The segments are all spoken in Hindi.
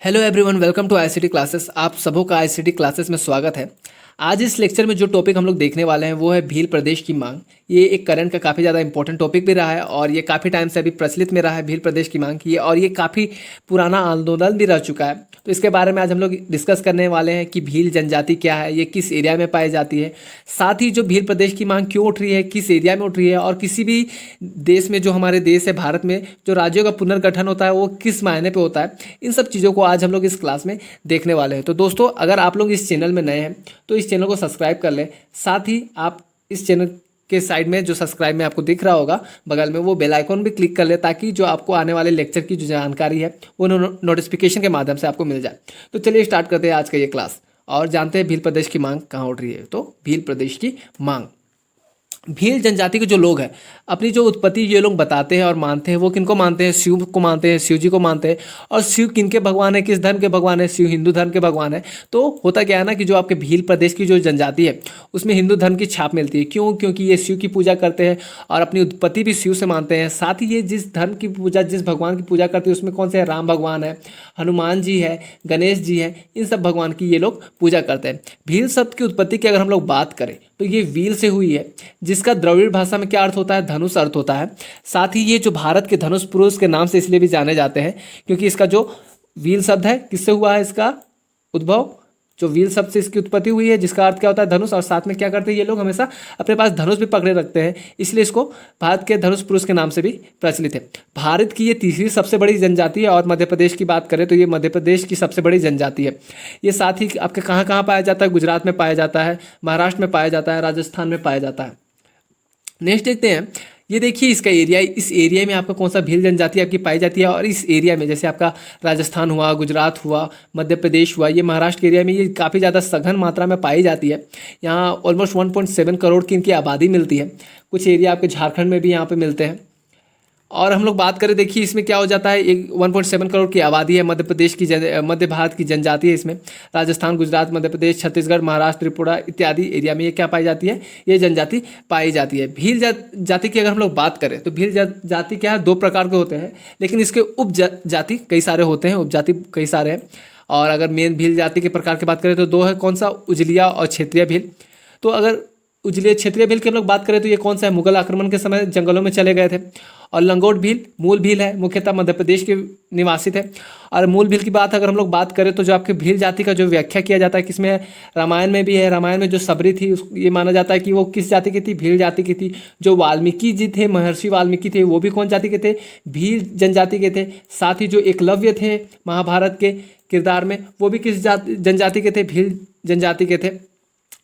Hello everyone, welcome to ICT classes. आप सबों का आईसीटी क्लासेस में स्वागत है। आज इस लेक्चर में जो टॉपिक हम लोग देखने वाले हैं वो है भील प्रदेश की मांग। ये एक करंट का काफ़ी ज़्यादा इंपॉर्टेंट टॉपिक भी रहा है और ये काफ़ी टाइम से अभी प्रचलित में रहा है भील प्रदेश की मांग की, और ये काफ़ी पुराना आंदोलन भी रह चुका है। तो इसके बारे में आज हम लोग डिस्कस करने वाले हैं कि भील जनजाति क्या है, ये किस एरिया में पाई जाती है, साथ ही जो भील प्रदेश की मांग क्यों उठ रही है, किस एरिया में उठ रही है, और किसी भी देश में, जो हमारे देश है भारत में, जो राज्यों का पुनर्गठन होता है वो किस मायने पे होता है, इन सब चीज़ों को आज हम लोग इस क्लास में देखने वाले हैं। तो दोस्तों, अगर आप लोग इस चैनल में नए हैं तो इस चैनल को सब्सक्राइब कर लें। साथ ही आप इस चैनल के साइड में जो सब्सक्राइब में आपको दिख रहा होगा बगल में, वो बेल आइकॉन भी क्लिक कर ले, ताकि जो आपको आने वाले लेक्चर की जो जानकारी है वो नोटिफिकेशन के माध्यम से आपको मिल जाए। तो चलिए स्टार्ट करते हैं आज का ये क्लास और जानते हैं भील प्रदेश की मांग कहाँ उठ रही है। तो भील प्रदेश की मांग, भील जनजाति के जो लोग हैं, अपनी जो उत्पत्ति ये लोग बताते हैं और मानते हैं, वो किनको मानते हैं? शिव को मानते हैं, शिव जी को मानते हैं। और शिव किनके भगवान है, किस धर्म के भगवान है? शिव हिंदू धर्म के भगवान है। तो होता क्या है ना कि जो आपके भील प्रदेश की जो जनजाति है उसमें हिंदू धर्म की छाप मिलती है। क्यों? क्योंकि ये शिव की पूजा करते हैं और अपनी उत्पत्ति भी शिव से मानते हैं। साथ ही ये जिस धर्म की पूजा, जिस भगवान की पूजा करते हैं उसमें कौन से है? राम भगवान है, हनुमान जी है, गणेश जी है, इन सब भगवान की ये लोग पूजा करते हैं। भील शब्द की उत्पत्ति की अगर हम लोग बात करें तो ये व्हील से हुई है, जिसका द्रविड़ भाषा में क्या अर्थ होता है? धनुष अर्थ होता है। साथ ही ये जो भारत के धनुष पुरुष के नाम से इसलिए भी जाने जाते हैं क्योंकि इसका जो व्हील शब्द है किससे हुआ है? इसका उद्भव जो व्हील शब्द से इसकी उत्पत्ति हुई है, जिसका अर्थ क्या होता है? धनुष। और साथ में क्या करते हैं ये लोग? हमेशा अपने पास धनुष भी पकड़े रखते हैं, इसलिए इसको भारत के धनुष पुरुष के नाम से भी प्रचलित है। भारत की ये तीसरी सबसे बड़ी जनजाति है और मध्य प्रदेश की बात करें तो ये मध्य प्रदेश की सबसे बड़ी जनजाति है। ये साथ ही आपके कहाँ कहाँ पाया जाता है? गुजरात में पाया जाता है, महाराष्ट्र में पाया जाता है, राजस्थान में पाया जाता है। नेक्स्ट देखते हैं, ये देखिए इसका एरिया, इस एरिया में आपका कौन सा भील जनजाति आपकी पाई जाती है। और इस एरिया में जैसे आपका राजस्थान हुआ, गुजरात हुआ, मध्य प्रदेश हुआ, ये महाराष्ट्र के एरिया में ये काफ़ी ज़्यादा सघन मात्रा में पाई जाती है। यहाँ ऑलमोस्ट 1.7 करोड़ की इनकी आबादी मिलती है। कुछ एरिया आपके झारखंड में भी यहाँ पे मिलते हैं। और हम लोग बात करें, देखिए इसमें क्या हो जाता है, एक 1.7 करोड़ की आबादी है, मध्य प्रदेश की मध्य भारत की जनजाति है। इसमें राजस्थान, गुजरात, मध्य प्रदेश, छत्तीसगढ़, महाराष्ट्र, त्रिपुरा इत्यादि एरिया में ये क्या पाई जाती है? ये जनजाति पाई जाती है। भील जाति की अगर हम लोग बात करें तो भील जाति क्या है? 2 प्रकार के होते हैं, लेकिन इसके उप जाति कई सारे होते हैं, उपजाति कई सारे हैं। और अगर मेन भील जाति के प्रकार की बात करें तो 2 है, कौन सा? उजलिया और क्षेत्रीय भील। तो अगर उजले क्षेत्रीय भील की हम लोग बात करें तो ये कौन सा है? मुगल आक्रमण के समय जंगलों में चले गए थे। और लंगोट भील मूल भील है, मुख्यतः मध्य प्रदेश के निवासी थे। और मूल भील की बात अगर हम लोग बात करें तो जो आपके भील जाति का जो व्याख्या किया जाता है किसमें है? रामायण में भी है। रामायण में जो सबरी थी ये माना जाता है कि वो किस जाति की थी? भील जाति की थी। जो वाल्मीकि जी थे, महर्षि वाल्मीकि थे, वो भी कौन जाति के थे? भील जनजाति के थे। साथ ही जो एकलव्य थे महाभारत के किरदार में, वो भी किस जनजाति के थे? भील जनजाति के थे।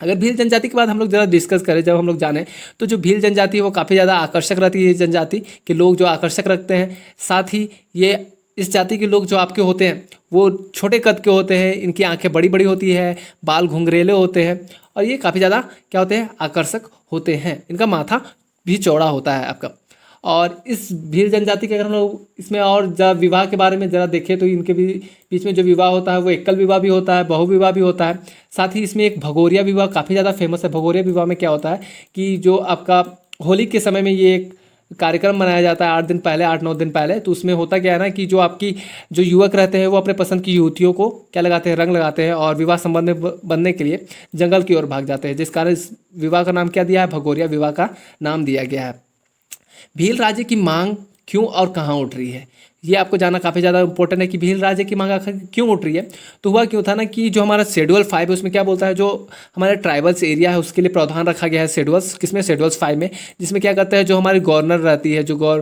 अगर भील जनजाति के बाद हम लोग ज़रा डिस्कस करें, जब हम लोग जाने, तो जो भील जनजाति है वो काफ़ी ज़्यादा आकर्षक रहती है। जनजाति के लोग जो आकर्षक रखते हैं, साथ ही ये इस जाति के लोग जो आपके होते हैं वो छोटे कद के होते हैं, इनकी आंखें बड़ी बड़ी होती है, बाल घुंघरेले होते हैं और ये काफ़ी ज़्यादा क्या होते हैं? आकर्षक होते हैं। इनका माथा भी चौड़ा होता है आपका। और इस भील जनजाति के अगर हम लोग इसमें और ज़रा विवाह के बारे में ज़रा देखें तो इनके बीच में जो विवाह होता है वो एकल विवाह भी होता है, बहु विवाह भी होता है। साथ ही इसमें एक भगोरिया विवाह काफ़ी ज़्यादा फेमस है। भगोरिया विवाह में क्या होता है कि जो आपका होली के समय में ये एक कार्यक्रम मनाया जाता है 8 दिन पहले, 8-9 दिन पहले। तो उसमें होता क्या है ना कि जो आपकी जो युवक रहते हैं वो अपने पसंद की युवतियों को क्या लगाते हैं? रंग लगाते हैं और विवाह संबंध में बनने के लिए जंगल की ओर भाग जाते हैं, जिस कारण इस विवाह का नाम क्या दिया है? भगोरिया विवाह का नाम दिया गया है। भील राज्य की मांग क्यों और कहाँ उठ रही है, ये आपको जानना काफ़ी ज़्यादा इंपॉर्टेंट है कि भील राज्य की मांग आखिर क्यों उठ रही है। तो हुआ क्यों था ना कि जो हमारा शेड्यूल 5 है उसमें क्या बोलता है, जो हमारे ट्राइबल्स एरिया है उसके लिए प्रावधान रखा गया है शेड्यूल्स, किसमें? शेड्यूल्स 5 में। जिसमें क्या करता है, जो हमारी गवर्नर रहती है, जो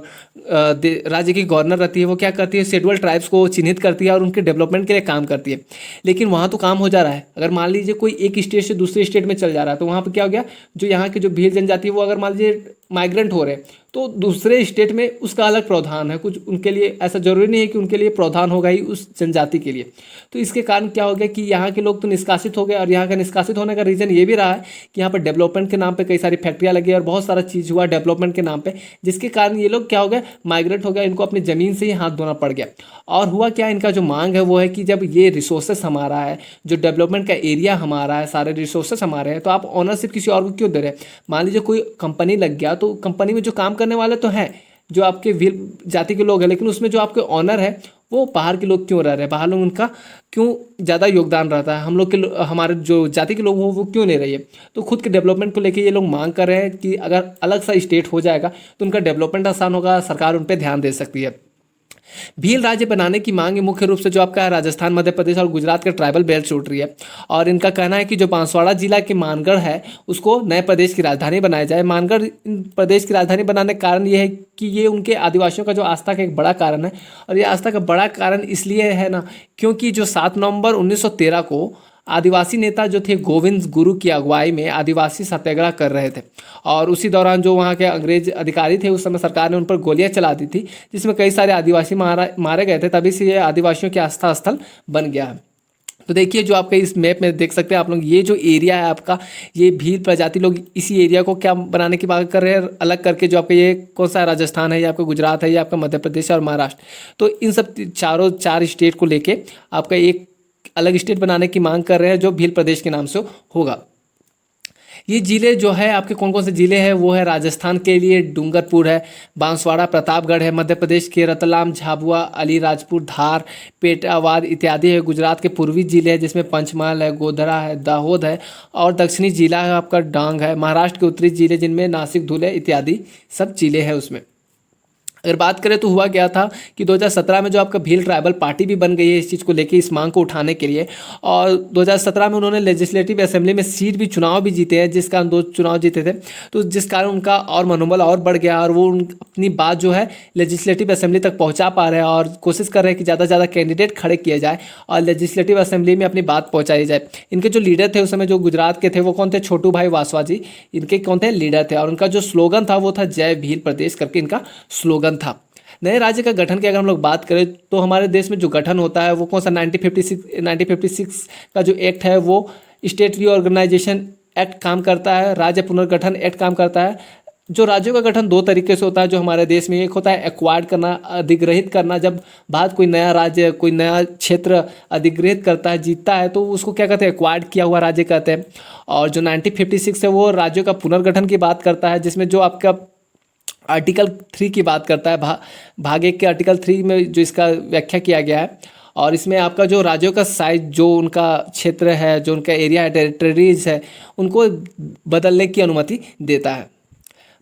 राज्य की गवर्नर रहती है, वो क्या करती है? शेड्यूल ट्राइब्स को चिन्हित करती है और उनके डेवलपमेंट के लिए काम करती है। लेकिन वहाँ तो काम हो जा रहा है, अगर मान लीजिए कोई एक स्टेट से दूसरे स्टेट में चल जा रहा है तो वहाँ पर क्या हो गया, जो यहाँ की जो भील जनजाति है वो अगर मान लीजिए माइग्रेंट हो रहे हैं तो दूसरे स्टेट में उसका अलग प्रावधान है। कुछ उनके लिए ऐसा जरूरी नहीं है कि उनके लिए प्रावधान होगा ही उस जनजाति के लिए। तो इसके कारण क्या हो गया कि यहाँ के लोग तो निष्कासित हो गए। और यहाँ का निष्कासित होने का रीज़न ये भी रहा है कि यहाँ पर डेवलपमेंट के नाम पे कई सारी फैक्ट्रियाँ लगी और बहुत सारा चीज़ हुआ डेवलपमेंट के नाम पे, जिसके कारण ये लोग क्या हो गए? माइग्रेट हो गया, इनको अपनी ज़मीन से ही हाथ धोना पड़ गया। और हुआ क्या, इनका जो मांग है वो है कि जब ये रिसोर्सेस हमारा है, जो डेवलपमेंट का एरिया हमारा है, सारे रिसोर्सेस हमारे हैं, तो आप ऑनरशिप किसी और को क्यों दे रहे हैं? मान लीजिए कोई कंपनी लग गया तो कंपनी में जो काम करने वाले तो हैं जो आपके भील जाति के लोग हैं, लेकिन उसमें जो आपके ऑनर है वो बाहर के लोग क्यों रह रहे हैं, बाहर लोग उनका क्यों ज़्यादा योगदान रहता है, हम लोग के हमारे जो जाति के लोग वो क्यों नहीं रही है। तो खुद के डेवलपमेंट को लेके ये लोग मांग कर रहे हैं कि अगर अलग सा स्टेट हो जाएगा तो उनका डेवलपमेंट आसान होगा, सरकार उन पर ध्यान दे सकती है। भील राज्य बनाने की मांग मुख्य रूप से जो आपका है राजस्थान, मध्य प्रदेश और गुजरात के ट्राइबल बेल्ट से उठ रही है। और इनका कहना है कि जो बांसवाड़ा जिला के मानगढ़ है उसको नए प्रदेश की राजधानी बनाया जाए। मानगढ़ प्रदेश की राजधानी बनाने का कारण ये है कि ये उनके आदिवासियों का जो आस्था का एक बड़ा कारण है। और ये आस्था का बड़ा कारण इसलिए है ना, क्योंकि जो 7 नवंबर 1913 को आदिवासी नेता जो थे गोविंद गुरु की अगुवाई में आदिवासी सत्याग्रह कर रहे थे। और उसी दौरान जो वहाँ के अंग्रेज अधिकारी थे उस समय सरकार ने उन पर गोलियां चला दी थी, जिसमें कई सारे आदिवासी मारे गए थे। तभी से ये आदिवासियों की आस्था स्थल बन गया है। तो देखिए जो आपके इस मैप में देख सकते हैं आप लोग, ये जो एरिया है आपका, ये भील प्रजाति लोग इसी एरिया को क्या बनाने की बात कर रहे हैं, अलग करके। जो आपका ये कौन सा राजस्थान है, ये आपका गुजरात है, ये आपका मध्य प्रदेश और महाराष्ट्र, तो इन सब चार स्टेट को लेके आपका एक अलग स्टेट बनाने की मांग कर रहे हैं जो भील प्रदेश के नाम से होगा। ये जिले जो है आपके कौन कौन से जिले हैं, वो है राजस्थान के लिए डूंगरपुर है, बांसवाड़ा प्रतापगढ़ है, मध्य प्रदेश के रतलाम, झाबुआ, अलीराजपुर, धार, पेटावाद इत्यादि है। गुजरात के पूर्वी जिले हैं जिसमें पंचमहल है, गोधरा है, दाहोद है और दक्षिणी जिला है आपका डांग है। महाराष्ट्र के उत्तरी जिले जिनमें नासिक, धुले इत्यादि सब जिले हैं उसमें। अगर बात करें तो हुआ क्या था कि 2017 में जो आपका भील ट्राइबल पार्टी भी बन गई है इस चीज़ को लेके, इस मांग को उठाने के लिए। और 2017 में उन्होंने लेजिस्लेटिव असेंबली में सीट भी, चुनाव भी जीते हैं, जिस कारण 2 चुनाव जीते थे। तो जिस कारण उनका और मनोबल और बढ़ गया और वो अपनी बात जो है लेजिस्लेटिव असेंबली तक पहुँचा पा रहे हैं और कोशिश कर रहे हैं कि ज़्यादा से ज़्यादा कैंडिडेट खड़े किए जाए और लेजिस्लेटिव असेंबली में अपनी बात पहुँचाई जाए। इनके जो लीडर थे उस समय जो गुजरात के थे वो कौन थे, छोटू भाई वासवा जी, इनके कौन थे, लीडर थे। और उनका जो स्लोगन था वो था जय भील प्रदेश करके इनका स्लोगन था। नए राज्य का गठन की अगर हम लोग बात करें तो हमारे देश में जो गठन होता है वो कौन सा, 1956 का जो एक्ट है वो स्टेट रीऑर्गेनाइजेशन एक्ट काम करता है, राज्य पुनर्गठन एक्ट काम करता है। जो राज्यों का गठन 2 तरीके से होता है जो हमारे देश में, एक होता है एक्वायर्ड करना, अधिग्रहित करना। जब भारत कोई नया राज्य, कोई नया क्षेत्र अधिग्रहित करता है, जीतता है, तो उसको क्या कहते हैं, एक्वायर्ड किया हुआ राज्य कहते हैं। और जो 1956 है वो राज्यों का पुनर्गठन की बात करता है, जिसमें जो आपका आर्टिकल 3 की बात करता है, भाग 1 के आर्टिकल 3 में जो इसका व्याख्या किया गया है। और इसमें आपका जो राज्यों का साइज, जो उनका क्षेत्र है, जो उनका एरिया है, टेरिटरीज है, उनको बदलने की अनुमति देता है।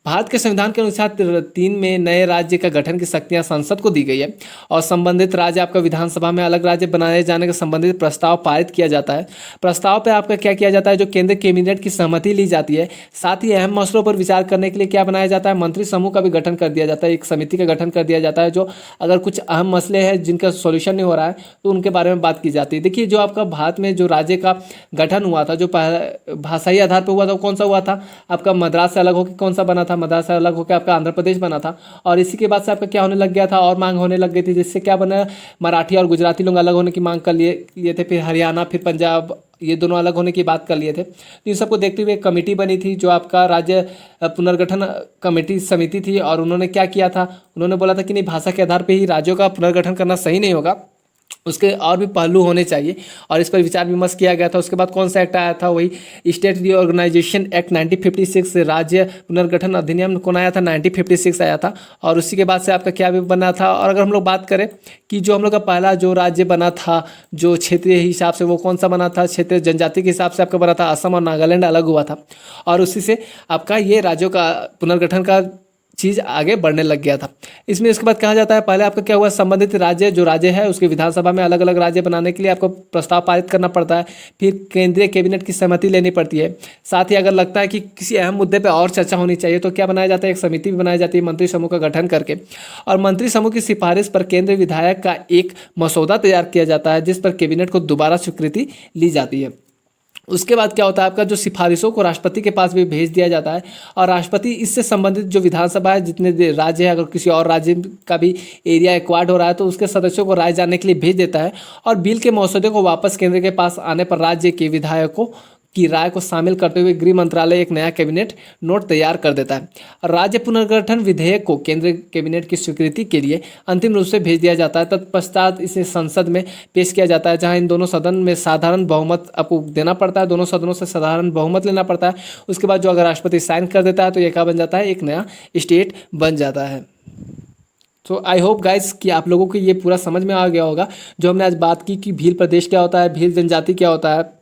भारत के संविधान के अनुसार 3 में नए राज्य का गठन की शक्तियां संसद को दी गई है और संबंधित राज्य आपका विधानसभा में अलग राज्य बनाए जाने का संबंधित प्रस्ताव पारित किया जाता है। प्रस्ताव पर आपका क्या किया जाता है, जो केंद्र कैबिनेट की सहमति ली जाती है। साथ ही अहम मसलों पर विचार करने के लिए क्या बनाया जाता है, मंत्री समूह का भी गठन कर दिया जाता है, एक समिति का गठन कर दिया जाता है। जो अगर कुछ अहम मसले हैं जिनका सोल्यूशन नहीं हो रहा है तो उनके बारे में बात की जाती है। देखिए जो आपका भारत में जो राज्य का गठन हुआ था, जो भाषाई आधार पर हुआ था, कौन सा हुआ था, आपका मद्रास से अलग होकर कौन सा बना था, मद्रास से अलग होकर आपका आंध्र प्रदेश बना था। और इसी के बाद से आपका क्या होने लग गया था, और मांग होने लग गई थी, जिससे क्या बना, मराठी और गुजराती लोग अलग होने की मांग कर लिए थे। फिर हरियाणा, फिर पंजाब, ये दोनों अलग होने की बात कर लिए थे। तो इन सबको देखते हुए एक कमेटी बनी थी जो आपका राज्य पुनर्गठन कमेटी समिति थी। और उन्होंने क्या किया था, उन्होंने बोला था कि नहीं, भाषा के आधार पर ही राज्यों का पुनर्गठन करना सही नहीं होगा, उसके और भी पहलू होने चाहिए। और इस पर विचार विमर्श किया गया था। उसके बाद कौन सा एक्ट आया था, वही स्टेट रीऑर्गेनाइजेशन एक्ट 1956, राज्य पुनर्गठन अधिनियम कौन आया था, 1956 आया था। और उसी के बाद से आपका क्या भी बना था। और अगर हम लोग बात करें कि जो हम लोग का पहला जो राज्य बना था जो क्षेत्रीय हिसाब से, वो कौन सा बना था, क्षेत्रीय जनजाति के हिसाब से आपका बना था, असम और नागालैंड अलग हुआ था। और उसी से आपका ये राज्यों का पुनर्गठन का चीज़ आगे बढ़ने लग गया था। इसमें इसके बाद कहा जाता है, पहले आपका क्या हुआ, संबंधित राज्य जो राज्य है उसके विधानसभा में अलग अलग राज्य बनाने के लिए आपको प्रस्ताव पारित करना पड़ता है, फिर केंद्रीय कैबिनेट की सहमति लेनी पड़ती है। साथ ही अगर लगता है कि किसी अहम मुद्दे पर और चर्चा होनी चाहिए तो क्या बनाया जाता है, एक समिति भी बनाई जाती है मंत्री समूह का गठन करके। और मंत्री समूह की सिफारिश पर केंद्रीय विधायक का एक मसौदा तैयार किया जाता है, जिस पर कैबिनेट को दोबारा स्वीकृति ली जाती है। उसके बाद क्या होता है, आपका जो सिफारिशों को राष्ट्रपति के पास भी भेज दिया जाता है। और राष्ट्रपति इससे संबंधित जो विधानसभा है, जितने राज्य है, अगर किसी और राज्य का भी एरिया एक्वायर्ड हो रहा है तो उसके सदस्यों को राय जानने के लिए भेज देता है। और बिल के मसौदे को वापस केंद्र के पास आने पर राज्य के विधायकों की राय को शामिल करते हुए गृह मंत्रालय एक नया कैबिनेट नोट तैयार कर देता है। राज्य पुनर्गठन विधेयक को केंद्रीय कैबिनेट की स्वीकृति के लिए अंतिम रूप से भेज दिया जाता है। तत्पश्चात इसे संसद में पेश किया जाता है, जहां इन दोनों सदन में साधारण बहुमत आपको देना पड़ता है, दोनों सदनों से साधारण बहुमत लेना पड़ता है। उसके बाद जो अगर राष्ट्रपति साइन कर देता है तो यह क्या बन जाता है, एक नया स्टेट बन जाता है। तो आई होप गाइस कि आप लोगों को ये पूरा समझ में आ गया होगा जो हमने आज बात की कि भील प्रदेश क्या होता है, भील जनजाति क्या होता है,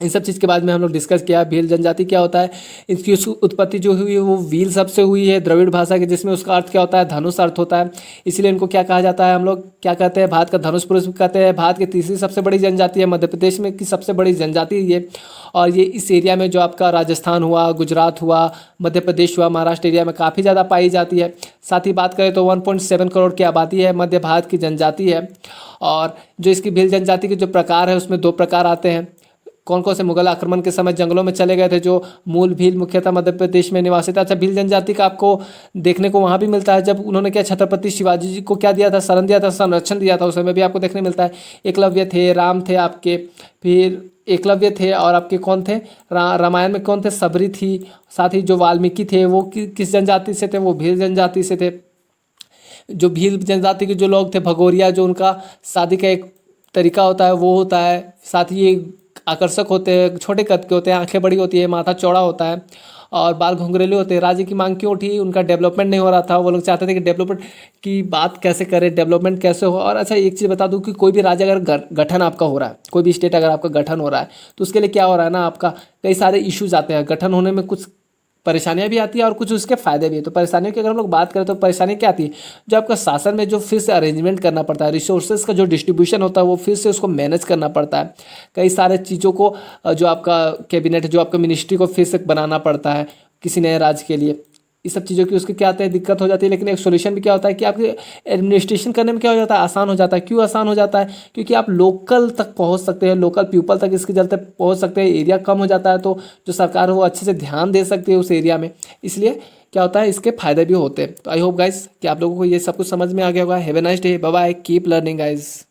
इन सब चीज़ के बाद में हम लोग डिस्कस किया भील जनजाति क्या होता है। इसकी उत्पत्ति जो हुई है वो भील शब्द से हुई है, द्रविड़ भाषा के, जिसमें उसका अर्थ क्या होता है, धनुष अर्थ होता है। इसलिए इनको क्या कहा जाता है, हम लोग क्या कहते हैं, भारत का धनुष पुरुष भी कहते हैं। भारत की तीसरी सबसे बड़ी जनजाति है, मध्य प्रदेश में की सबसे बड़ी जनजाति है ये। और ये इस एरिया में जो आपका राजस्थान हुआ, गुजरात हुआ, मध्य प्रदेश हुआ, महाराष्ट्र एरिया में काफ़ी ज़्यादा पाई जाती है। साथ ही बात करें तो 1.7 करोड़ की आबादी है, मध्य भारत की जनजाति है। और जो इसकी भील जनजाति के जो प्रकार है उसमें 2 प्रकार आते हैं। कौन कौन से, मुगल आक्रमण के समय जंगलों में चले गए थे जो मूल भील मुख्यतः मध्य प्रदेश में निवासी था। अच्छा, भील जनजाति का आपको देखने को वहाँ भी मिलता है जब उन्होंने क्या छत्रपति शिवाजी जी को क्या दिया था, शरण दिया था, संरक्षण दिया था, उस समय भी आपको देखने मिलता है। एकलव्य थे, राम थे आपके, फिर एकलव्य थे और आपके कौन थे, रामायण में कौन थे, सबरी थी। साथ ही जो वाल्मीकि थे वो किस जनजाति से थे, वो भील जनजाति से थे। जो भील जनजाति के जो लोग थे, भगोरिया, जो उनका शादी का एक तरीका होता है वो होता है। साथ ही ये आकर्षक होते हैं, छोटे कद के होते हैं, आंखें बड़ी होती है, माथा चौड़ा होता है और बाल घुंघरेले होते हैं। राज्य की मांग क्यों उठी, उनका डेवलपमेंट नहीं हो रहा था। वो लोग चाहते थे कि डेवलपमेंट की बात कैसे करें, डेवलपमेंट कैसे हो। और अच्छा, एक चीज़ बता दूं कि कोई भी राज्य अगर गठन आपका हो रहा है, कोई भी स्टेट अगर आपका गठन हो रहा है, तो उसके लिए क्या हो रहा है ना, आपका कई सारे इश्यूज आते हैं। गठन होने में कुछ परेशानियां भी आती है और कुछ उसके फायदे भी है। तो परेशानियों की अगर हम लोग बात करें तो परेशानी क्या आती है, जो आपका शासन में जो फिर से अरेंजमेंट करना पड़ता है, रिसोर्सेज का जो डिस्ट्रीब्यूशन होता है वो फिर से उसको मैनेज करना पड़ता है। कई सारे चीज़ों को जो आपका कैबिनेट है, जो आपका मिनिस्ट्री को फिर से बनाना पड़ता है किसी नए राज्य के लिए। इस सब चीज़ों की उसके क्या आते हैं, दिक्कत हो जाती है। लेकिन एक सोल्यूशन भी क्या होता है कि आपके एडमिनिस्ट्रेशन करने में क्या हो जाता है, आसान हो जाता है। क्यों आसान हो जाता है, क्योंकि आप लोकल तक पहुंच सकते हैं, लोकल पीपल तक इसके चलते पहुंच सकते हैं। एरिया कम हो जाता है तो जो सरकार है वो अच्छे से ध्यान दे सकती है उस एरिया में। इसलिए क्या होता है, इसके फायदे भी होते हैं। तो आई होप गाइस कि आप लोगों को ये सब कुछ समझ में आ गया होगा। Have a nice day, bye bye, keep learning guys.